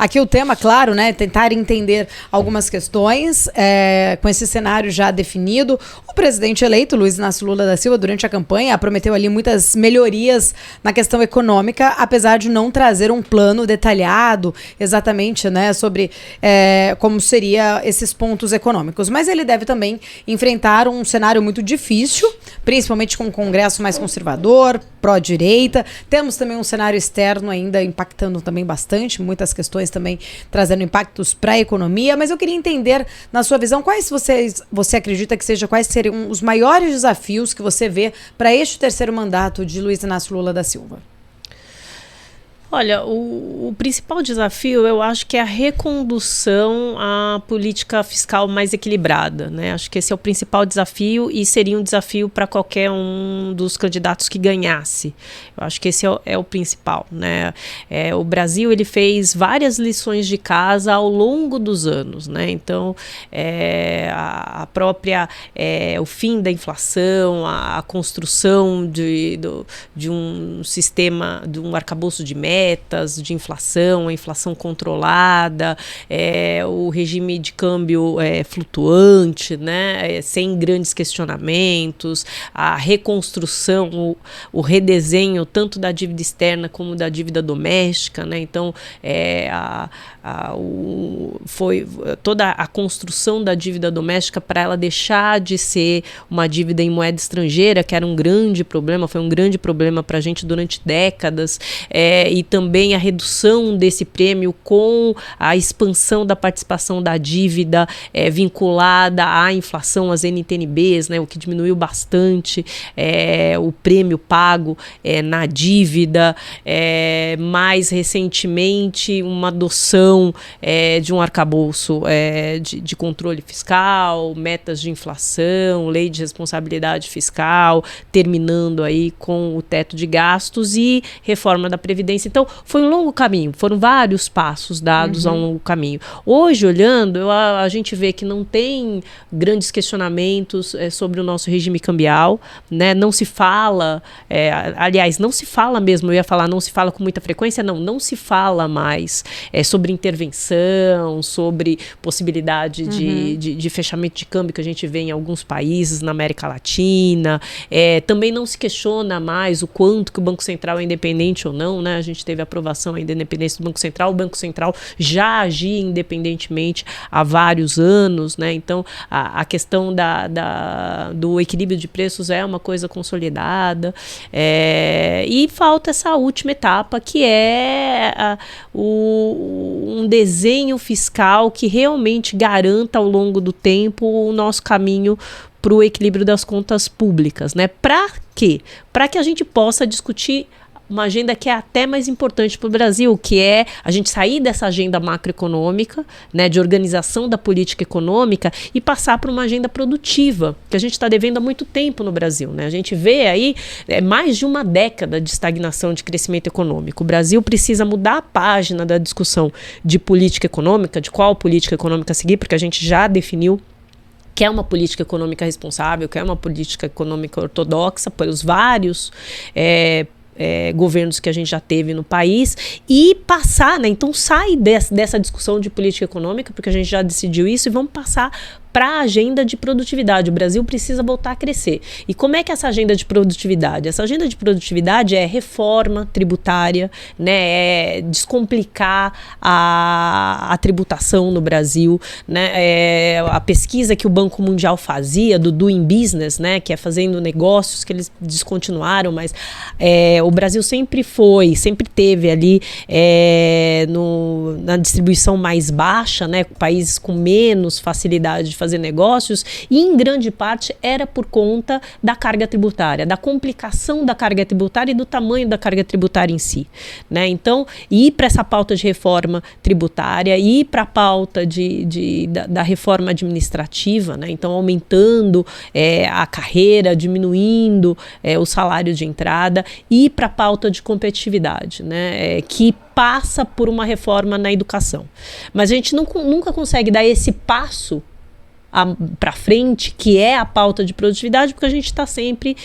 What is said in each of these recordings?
Aqui o tema, claro, né, tentar entender algumas questões com esse cenário já definido. O presidente eleito, Luiz Inácio Lula da Silva, durante a campanha, prometeu ali muitas melhorias na questão econômica, apesar de não trazer um plano detalhado exatamente, né, sobre como seria esses pontos econômicos. Mas ele deve também enfrentar um cenário muito difícil, principalmente com um Congresso mais conservador, pró-direita. Temos também um cenário externo ainda impactando também bastante, muitas questões também trazendo impactos para a economia, mas eu queria entender, na sua visão, quais você acredita que quais seriam os maiores desafios que você vê para este terceiro mandato de Luiz Inácio Lula da Silva? Olha, o principal desafio, eu acho que é a recondução à política fiscal mais equilibrada, né? Acho que esse é o principal desafio e seria um desafio para qualquer um dos candidatos que ganhasse. Eu acho que esse é o principal, né? O Brasil, ele fez várias lições de casa ao longo dos anos, né? Então, a própria, o fim da inflação, a construção de um sistema, de um arcabouço de metas, de inflação, a inflação controlada, o regime de câmbio flutuante, né, sem grandes questionamentos, a reconstrução, o redesenho tanto da dívida externa como da dívida doméstica, né, então foi toda a construção da dívida doméstica para ela deixar de ser uma dívida em moeda estrangeira, que era um grande problema, foi um grande problema para a gente durante décadas, e também a redução desse prêmio com a expansão da participação da dívida vinculada à inflação, às NTNBs, né, o que diminuiu bastante o prêmio pago na dívida, mais recentemente uma adoção de um arcabouço de controle fiscal, metas de inflação, lei de responsabilidade fiscal, terminando aí com o teto de gastos e reforma da Previdência. Então, foi um longo caminho, foram vários passos dados a um longo caminho. Hoje, olhando, a gente vê que não tem grandes questionamentos sobre o nosso regime cambial, né? Não se fala, aliás, não se fala mesmo, eu ia falar, não se fala com muita frequência, não se fala mais sobre intervenção, sobre possibilidade de fechamento de câmbio que a gente vê em alguns países na América Latina. Também não se questiona mais o quanto que o Banco Central é independente ou não, né? A gente teve a aprovação ainda da independência do Banco Central. O Banco Central já agia independentemente há vários anos, né? Então, a questão do equilíbrio de preços é uma coisa consolidada. E falta essa última etapa, que é um desenho fiscal que realmente garanta ao longo do tempo o nosso caminho para o equilíbrio das contas públicas, né? Para quê? Para que a gente possa discutir uma agenda que é até mais importante para o Brasil, que é a gente sair dessa agenda macroeconômica, né, de organização da política econômica e passar para uma agenda produtiva, que a gente está devendo há muito tempo no Brasil, né? A gente vê aí mais de uma década de estagnação de crescimento econômico. O Brasil precisa mudar a página da discussão de política econômica, de qual política econômica seguir, porque a gente já definiu que é uma política econômica responsável, que é uma política econômica ortodoxa, pelos vários governos que a gente já teve no país, e passar, né? Então sai dessa discussão de política econômica, porque a gente já decidiu isso, e vamos passar para a agenda de produtividade. O Brasil precisa voltar a crescer. E como é que é essa agenda de produtividade? Essa agenda de produtividade é reforma tributária, né? É descomplicar a tributação no Brasil, né? A pesquisa que o Banco Mundial fazia do Doing Business, né? Que é fazendo negócios, que eles descontinuaram, mas o Brasil sempre teve ali na distribuição mais baixa, né? Países com menos facilidade de fazer negócios, e em grande parte era por conta da carga tributária, da complicação da carga tributária e do tamanho da carga tributária em si, né? Então, ir para essa pauta de reforma tributária, ir para a pauta da reforma administrativa, né? Então, aumentando a carreira, diminuindo o salário de entrada, ir para a pauta de competitividade, né? Que passa por uma reforma na educação. Mas a gente nunca consegue dar esse passo para frente, que é a pauta de produtividade, porque a gente está sempre,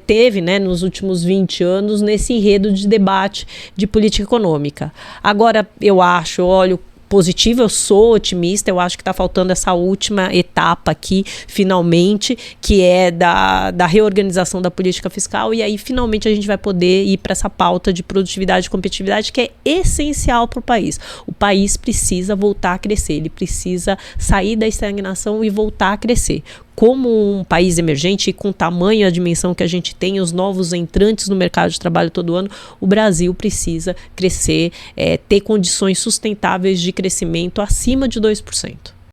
teve, né, nos últimos 20 anos, nesse enredo de debate de política econômica. Agora, eu olho positivo, eu sou otimista, eu acho que está faltando essa última etapa aqui, finalmente, que é da reorganização da política fiscal, e aí finalmente a gente vai poder ir para essa pauta de produtividade e competitividade, que é essencial para o país. O país precisa voltar a crescer, ele precisa sair da estagnação e voltar a crescer. Como um país emergente e com o tamanho e a dimensão que a gente tem, os novos entrantes no mercado de trabalho todo ano, o Brasil precisa crescer, ter condições sustentáveis de crescimento acima de 2%.